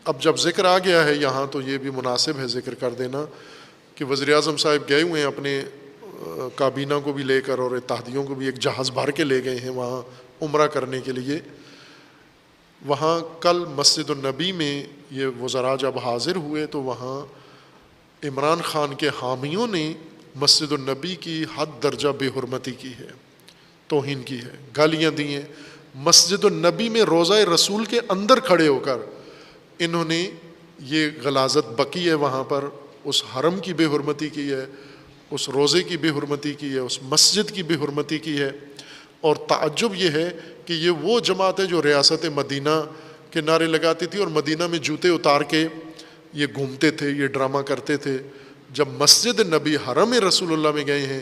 اب جب ذکر آ گیا ہے یہاں تو یہ بھی مناسب ہے ذکر کر دینا کہ وزیر اعظم صاحب گئے ہوئے ہیں اپنے کابینہ کو بھی لے کر اور اتحادیوں کو بھی ایک جہاز بھر کے لے گئے ہیں وہاں عمرہ کرنے کے لیے. وہاں کل مسجد النبی میں یہ وزراء جب حاضر ہوئے تو وہاں عمران خان کے حامیوں نے مسجد النبی کی حد درجہ بے حرمتی کی ہے, توہین کی ہے, گالیاں دی ہیں. مسجد النبی میں روضہ رسول کے اندر کھڑے ہو کر انہوں نے یہ غلاظت بکی ہے, وہاں پر اس حرم کی بے حرمتی کی ہے, اس روزے کی بے حرمتی کی ہے, اس مسجد کی بے حرمتی کی ہے. اور تعجب یہ ہے کہ یہ وہ جماعت ہے جو ریاست مدینہ کے نعرے لگاتی تھی اور مدینہ میں جوتے اتار کے یہ گھومتے تھے, یہ ڈرامہ کرتے تھے. جب مسجد نبی حرم رسول اللہ میں گئے ہیں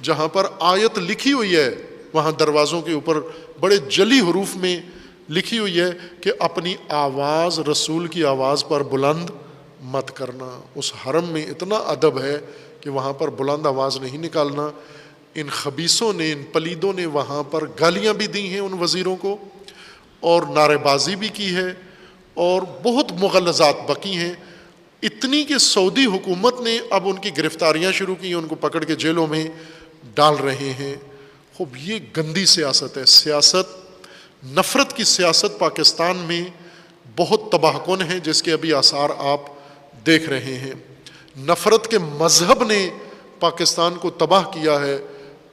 جہاں پر آیت لکھی ہوئی ہے, وہاں دروازوں کے اوپر بڑے جلی حروف میں لکھی ہوئی ہے کہ اپنی آواز رسول کی آواز پر بلند مت کرنا. اس حرم میں اتنا ادب ہے کہ وہاں پر بلند آواز نہیں نکالنا. ان خبیثوں نے, ان پلیدوں نے وہاں پر گالیاں بھی دی ہیں ان وزیروں کو اور نعرے بازی بھی کی ہے اور بہت مغلظات بکی ہیں. اتنی کہ سعودی حکومت نے اب ان کی گرفتاریاں شروع کی ہیں, ان کو پکڑ کے جیلوں میں ڈال رہے ہیں. خوب یہ گندی سیاست ہے. سیاست, نفرت کی سیاست پاکستان میں بہت تباہ کن ہے جس کے ابھی آثار آپ دیکھ رہے ہیں. نفرت کے مذہب نے پاکستان کو تباہ کیا ہے,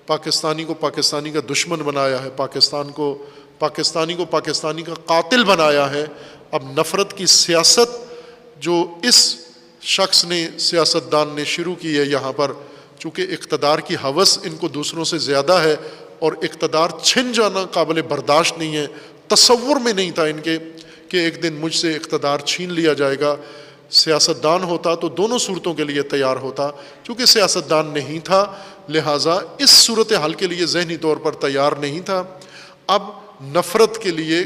پاکستانی کو پاکستانی کا دشمن بنایا ہے, پاکستانی کو پاکستانی کا قاتل بنایا ہے. اب نفرت کی سیاست جو اس شخص نے, سیاستدان نے شروع کی ہے یہاں پر, چونکہ اقتدار کی ہوس ان کو دوسروں سے زیادہ ہے اور اقتدار چھن جانا قابل برداشت نہیں ہے. تصور میں نہیں تھا ان کے کہ ایک دن مجھ سے اقتدار چھین لیا جائے گا. سیاستدان ہوتا تو دونوں صورتوں کے لیے تیار ہوتا, چونکہ سیاستدان نہیں تھا لہٰذا اس صورتحال کے لیے ذہنی طور پر تیار نہیں تھا. اب نفرت کے لیے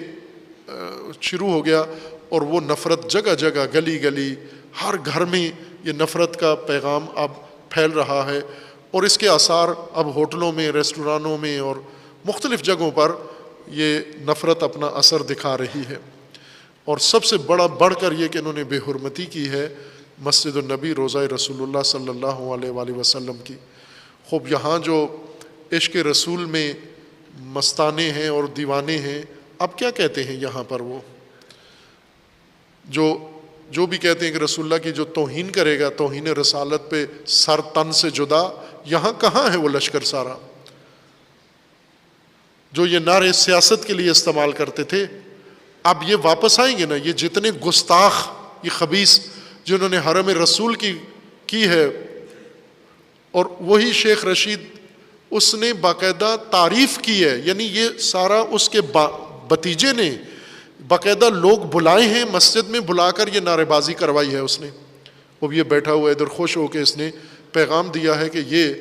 شروع ہو گیا اور وہ نفرت جگہ جگہ, گلی گلی, ہر گھر میں یہ نفرت کا پیغام اب پھیل رہا ہے اور اس کے آثار اب ہوٹلوں میں, ریسٹورانوں میں اور مختلف جگہوں پر یہ نفرت اپنا اثر دکھا رہی ہے. اور سب سے بڑھ کر یہ کہ انہوں نے بے حرمتی کی ہے مسجد النبی, روضہ رسول اللہ صلی اللہ علیہ وآلہ وسلم کی. خوب یہاں جو عشق رسول میں مستانے ہیں اور دیوانے ہیں, اب کیا کہتے ہیں یہاں پر وہ جو بھی کہتے ہیں کہ رسول اللہ کی جو توہین کرے گا, توہین رسالت پہ سر تن سے جدا, یہاں کہاں ہے وہ لشکر سارا جو یہ نعرے سیاست کے لیے استعمال کرتے تھے. اب یہ واپس آئیں گے نا, یہ جتنے گستاخ, یہ خبیث جنہوں نے حرم رسول کی ہے. اور وہی شیخ رشید, اس نے باقاعدہ تعریف کی ہے, یعنی یہ سارا اس کے بھتیجے نے باقاعدہ لوگ بلائے ہیں مسجد میں, بلا کر یہ نعرے بازی کروائی ہے اس نے. وہ یہ بیٹھا ہوا ادھر خوش ہو کے اس نے پیغام دیا ہے کہ یہ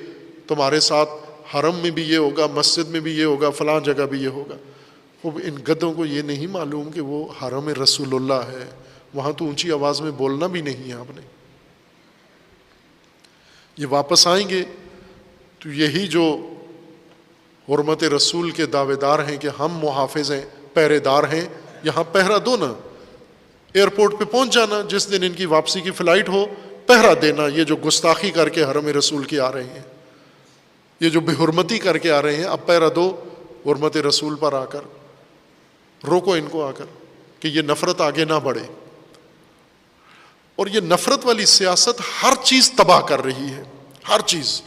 تمہارے ساتھ حرم میں بھی یہ ہوگا, مسجد میں بھی یہ ہوگا, فلاں جگہ بھی یہ ہوگا. خوب ان گدوں کو یہ نہیں معلوم کہ وہ حرم رسول اللہ ہے, وہاں تو اونچی آواز میں بولنا بھی نہیں ہے آپ نے. یہ واپس آئیں گے تو یہی جو حرمت رسول کے دعوے دار ہیں کہ ہم محافظ ہیں, پہرے دار ہیں, یہاں پہرا دو نا, ایئرپورٹ پہ پہنچ جانا جس دن ان کی واپسی کی فلائٹ ہو, پہرا دینا. یہ جو گستاخی کر کے حرم رسول کی آ رہے ہیں, یہ جو بے حرمتی کر کے آ رہے ہیں, اب پہرا دو حرمت رسول پر آ کر, روکو ان کو آ کر کہ یہ نفرت آگے نہ بڑھے. اور یہ نفرت والی سیاست ہر چیز تباہ کر رہی ہے, ہر چیز.